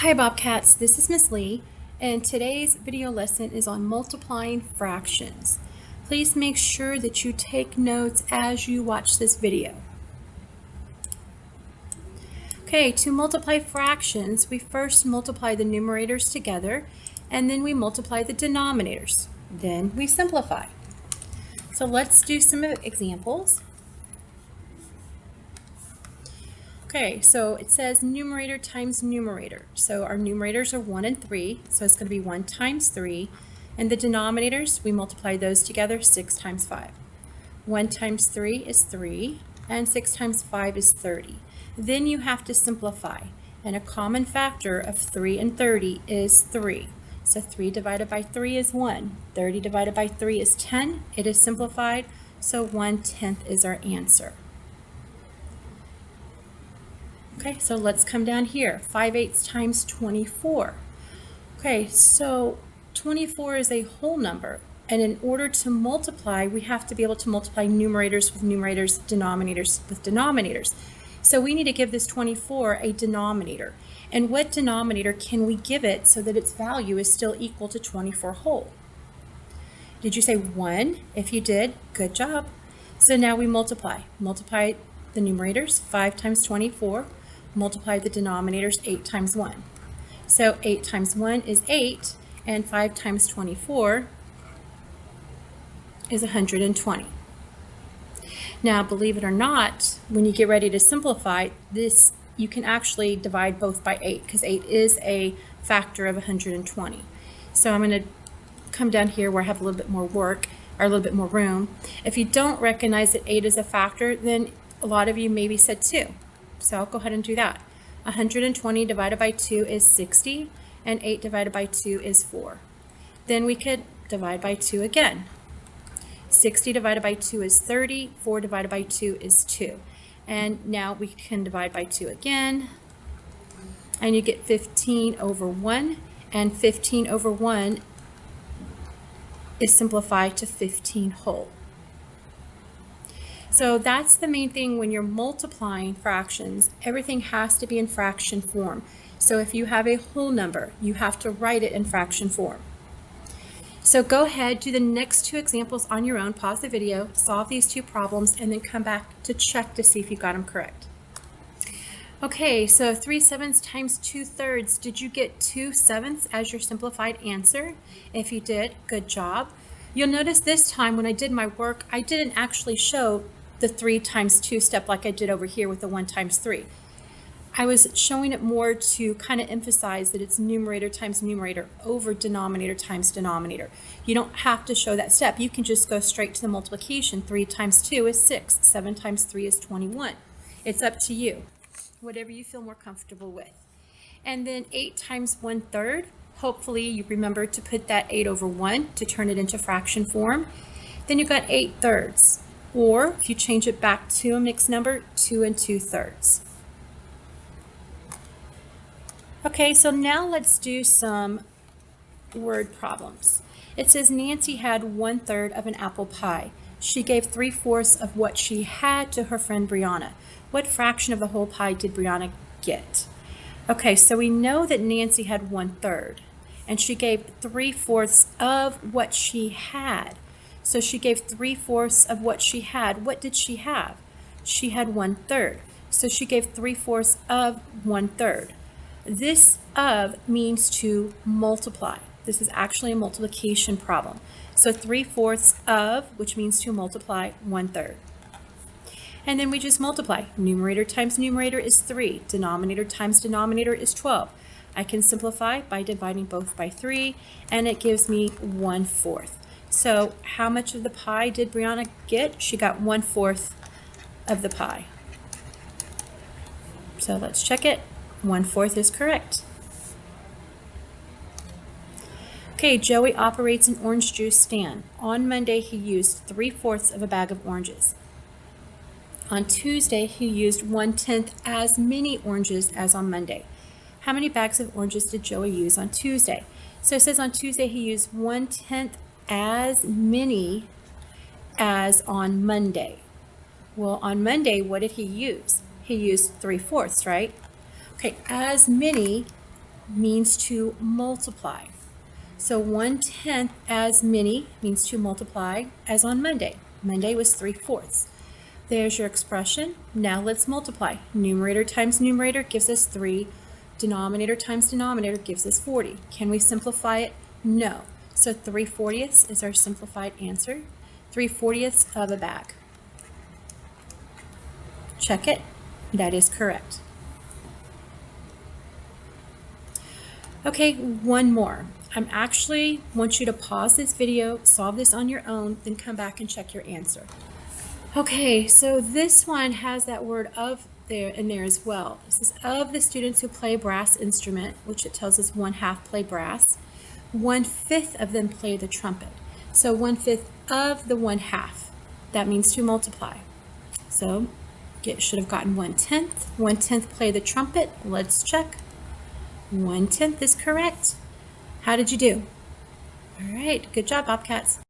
Hi Bobcats, this is Miss Lee, and today's video lesson is on multiplying fractions. Please make sure that you take notes as you watch this video. Okay, to multiply fractions, we first multiply the numerators together, and then we multiply the denominators. Then we simplify. So let's do some examples. Okay, so it says numerator times numerator. So our numerators are 1 and 3, so it's going to be 1 times 3. And the denominators, we multiply those together, 6 times 5. 1 times 3 is 3, and 6 times 5 is 30. Then you have to simplify, and a common factor of 3 and 30 is 3. So 3 divided by 3 is 1. 30 divided by 3 is 10. It is simplified, so 1/10 is our answer. Okay, so let's come down here. 5/8 times 24. Okay, so 24 is a whole number, and in order to multiply, we have to be able to multiply numerators with numerators, denominators with denominators. So we need to give this 24 a denominator. And what denominator can we give it so that its value is still equal to 24 whole? Did you say 1? If you did, good job. So now we multiply. Multiply the numerators, 5 times 24. Multiply the denominators, 8 times 1. So 8 times 1 is 8, and 5 times 24 is 120. Now, believe it or not, when you get ready to simplify this, you can actually divide both by 8, because 8 is a factor of 120. So I'm going to come down here where I have a little bit more work, or a little bit more room. If you don't recognize that 8 is a factor, then a lot of you maybe said 2. So I'll go ahead and do that. 120 divided by 2 is 60, and 8 divided by 2 is 4. Then we could divide by 2 again. 60 divided by 2 is 30, 4 divided by 2 is 2. And now we can divide by 2 again, and you get 15 over 1, and 15 over 1 is simplified to 15 whole. So that's the main thing when you're multiplying fractions. Everything has to be in fraction form. So if you have a whole number, you have to write it in fraction form. So go ahead, do the next 2 examples on your own, pause the video, solve these 2 problems, and then come back to check to see if you got them correct. Okay, so 3/7 times 2/3. Did you get 2/7 as your simplified answer? If you did, good job. You'll notice this time when I did my work, I didn't actually show the 3 times 2 step like I did over here with the 1 times 3. I was showing it more to kind of emphasize that it's numerator times numerator over denominator times denominator. You don't have to show that step. You can just go straight to the multiplication. 3 times 2 is 6. 7 times 3 is 21. It's up to you, whatever you feel more comfortable with. And then 8 times 1/3. Hopefully you remember to put that 8 over 1 to turn it into fraction form. Then you've got 8/3. Or if you change it back to a mixed number, 2 2/3. Okay, so now let's do some word problems. It says Nancy had 1/3 of an apple pie. She gave 3/4 of what she had to her friend Brianna. What fraction of the whole pie did Brianna get? Okay, so we know that Nancy had 1/3, and she gave 3/4 of what she had. So she gave 3/4 of what she had. What did she have? She had 1/3. So she gave 3/4 of 1/3. This of means to multiply. This is actually a multiplication problem. So 3/4 of, which means to multiply 1/3. And then we just multiply. Numerator times numerator is 3. Denominator times denominator is 12. I can simplify by dividing both by 3, and it gives me 1/4. So how much of the pie did Brianna get? She got 1/4 of the pie. So let's check it. 1/4 is correct. Okay, Joey operates an orange juice stand. On Monday, he used 3/4 of a bag of oranges. On Tuesday, he used 1/10 as many oranges as on Monday. How many bags of oranges did Joey use on Tuesday? So it says on Tuesday, he used 1/10 as many as on Monday. Well, on Monday, what did he use? He used 3/4, right? Okay, as many means to multiply. So 1/10 as many means to multiply as on Monday. Monday was 3/4. There's your expression. Now let's multiply. Numerator times numerator gives us 3. Denominator times denominator gives us 40. Can we simplify it? No. So 3/40 is our simplified answer. 3/40 of a bag. Check it. That is correct. Okay, one more. I'm actually want you to pause this video, solve this on your own, then come back and check your answer. Okay, so this one has that word of there in there as well. This is of the students who play brass instrument, which it tells us 1/2 play brass. 1/5 of them play the trumpet. So 1/5 of the 1/2. That means to multiply. So should have gotten 1/10. 1/10 play the trumpet. Let's check. 1/10 is correct. How did you do? All right, good job, Bobcats.